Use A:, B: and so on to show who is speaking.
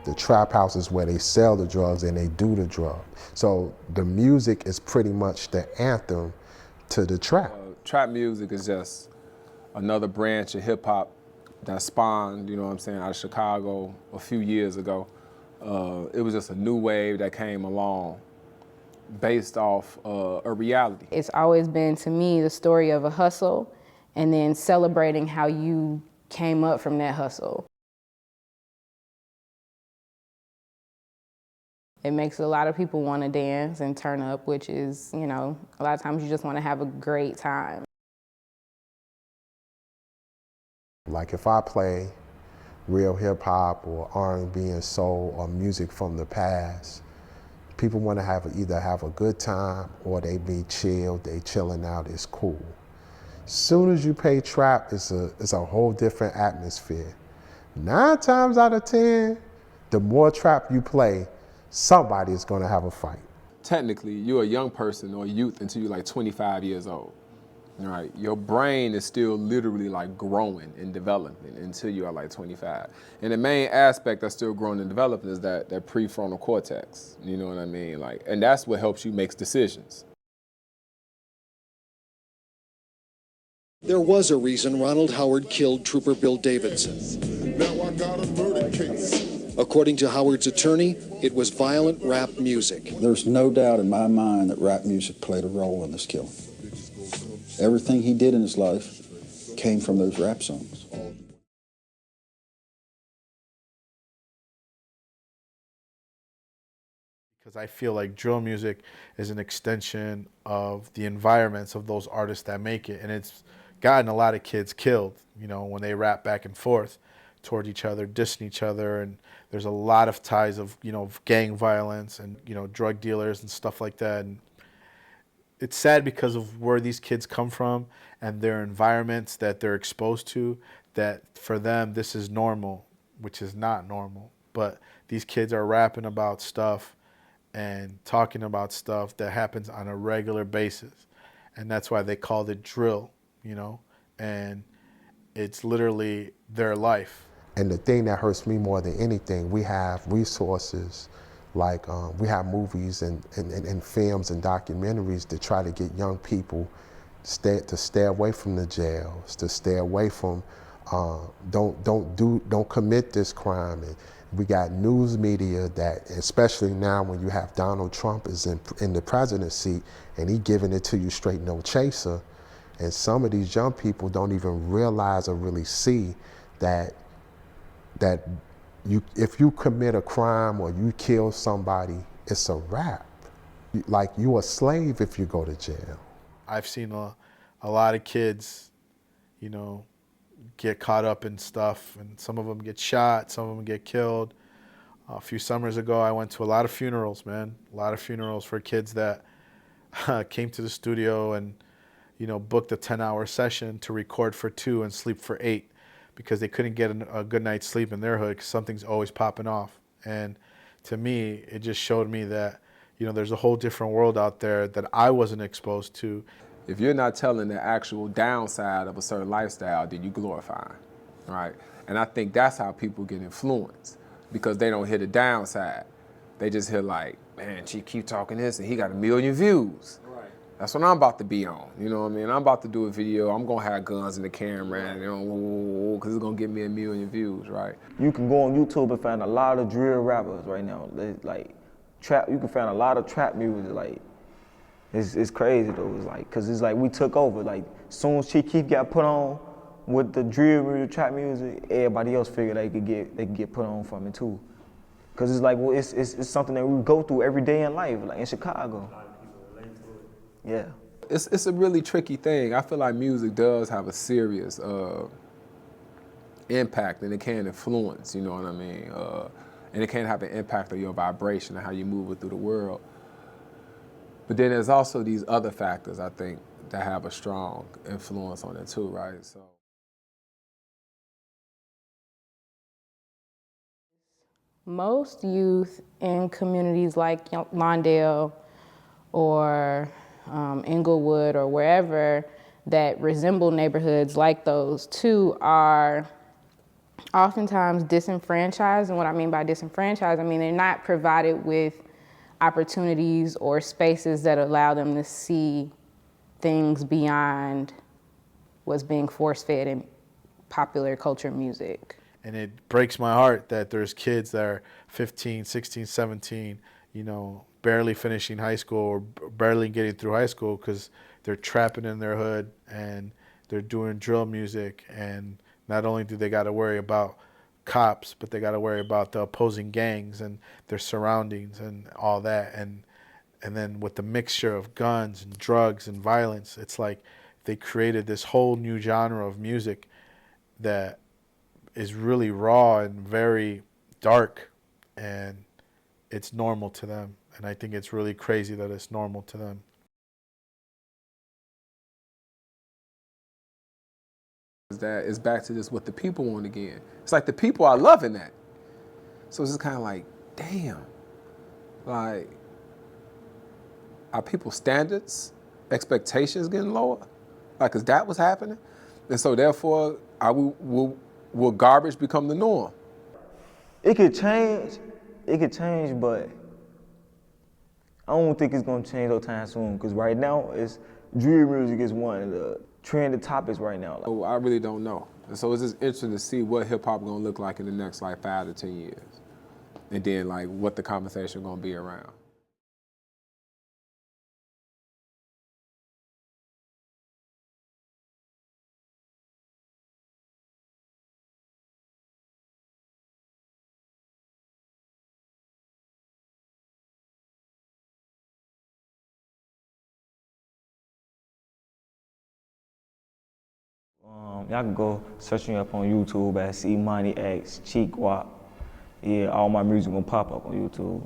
A: The trap house is where they sell the drugs and they do the drug. So the music is pretty much the anthem to the trap.
B: Trap music is just another branch of hip hop that spawned, you know what I'm saying, out of Chicago a few years ago. It was just a new wave that came along based off a reality.
C: It's always been, to me, the story of a hustle and then celebrating how you came up from that hustle. It makes a lot of people want to dance and turn up, which is, you know, a lot of times you just want to have a great time.
A: Like if I play real hip hop or R&B and soul or music from the past, people want to either have a good time or they be chilled, they chilling out, it's cool. Soon as you play trap, it's a whole different atmosphere. 9 times out of 10, the more trap you play, somebody is going to have a fight.
B: Technically, you're a young person or youth until you're like 25 years old. Right, your brain is still literally like growing and developing until you are like 25. And the main aspect that's still growing and developing is that prefrontal cortex. You know what I mean? Like, and that's what helps you make decisions.
D: There was a reason Ronald Howard killed Trooper Bill Davidson.
E: Now I got a murder case.
D: According to Howard's attorney, it was violent rap music.
F: There's no doubt in my mind that rap music played a role in this killing. Everything he did in his life came from those rap songs.
G: Because I feel like drill music is an extension of the environments of those artists that make it. And it's gotten a lot of kids killed, you know, when they rap back and forth toward each other, dissing each other. And there's a lot of ties of, you know, gang violence and, you know, drug dealers and stuff like that. And it's sad because of where these kids come from and their environments that they're exposed to, that for them this is normal, which is not normal. But these kids are rapping about stuff and talking about stuff that happens on a regular basis. And that's why they called it drill, you know, and it's literally their life.
A: And the thing that hurts me more than anything, we have resources like we have movies and films and documentaries to try to get young people to stay away from the jails, to stay away from, don't commit this crime. And we got news media that, especially now when you have Donald Trump is in the presidency and he giving it to you straight, no chaser. And some of these young people don't even realize or really see that if you commit a crime or you kill somebody, it's a wrap. Like, you're a slave if you go to jail.
G: I've seen a lot of kids, you know, get caught up in stuff, and some of them get shot, some of them get killed. A few summers ago, I went to a lot of funerals, man. A lot of funerals for kids that came to the studio and, you know, booked a 10-hour session to record for 2 and sleep for 8. Because they couldn't get a good night's sleep in their hood because something's always popping off. And to me, it just showed me that, you know, there's a whole different world out there that I wasn't exposed to.
B: If you're not telling the actual downside of a certain lifestyle, then you glorify, right? And I think that's how people get influenced, because they don't hear the downside. They just hear like, man, she keep talking this and he got 1 million views. That's what I'm about to be on, you know what I mean? I'm about to do a video, I'm gonna have guns in the camera, and, you know, because it's gonna get me 1 million views, right?
H: You can go on YouTube and find a lot of drill rappers right now. Like, trap, you can find a lot of trap music, like, it's crazy though. It's like, cause it's like we took over. Like, as soon as Chief Keef got put on with the drill music, trap music, everybody else figured they could get put on from it too. Cause it's like, well, it's something that we go through every day in life, like in Chicago. Yeah.
B: It's a really tricky thing. I feel like music does have a serious impact, and it can influence, you know what I mean? And it can have an impact on your vibration and how you move it through the world. But then there's also these other factors, I think, that have a strong influence on it too, right? So.
C: Most youth in communities like Lawndale or Inglewood or wherever that resemble neighborhoods like those two are Oftentimes disenfranchised, and what I mean by disenfranchised, I mean they're not provided with opportunities or spaces that allow them to see things beyond what's being force-fed in popular culture music.
G: And it breaks my heart that there's kids that are 15, 16, 17, you know, barely finishing high school or barely getting through high school because they're trapping in their hood and they're doing drill music. And not only do they got to worry about cops, but they got to worry about the opposing gangs and their surroundings and all that. And then with the mixture of guns and drugs and violence, it's like they created this whole new genre of music that is really raw and very dark, and it's normal to them. And I think it's really crazy that it's normal to them.
B: That is back to this what the people want again. It's like the people are loving that. So it's just kind of like, damn, like, are people's standards, expectations getting lower? Like, is that what's happening? And so therefore, will garbage become the norm?
H: It could change, but I don't think it's gonna change no time soon. Cause right now, drill music is one of the trending topics right now.
B: So I really don't know. And so it's just interesting to see what hip hop gonna look like in the next like 5 to 10 years. And then like what the conversation gonna be around.
H: Y'all can go search me up on YouTube at C Money X Cheek Wop. Yeah, all my music gonna pop up on YouTube.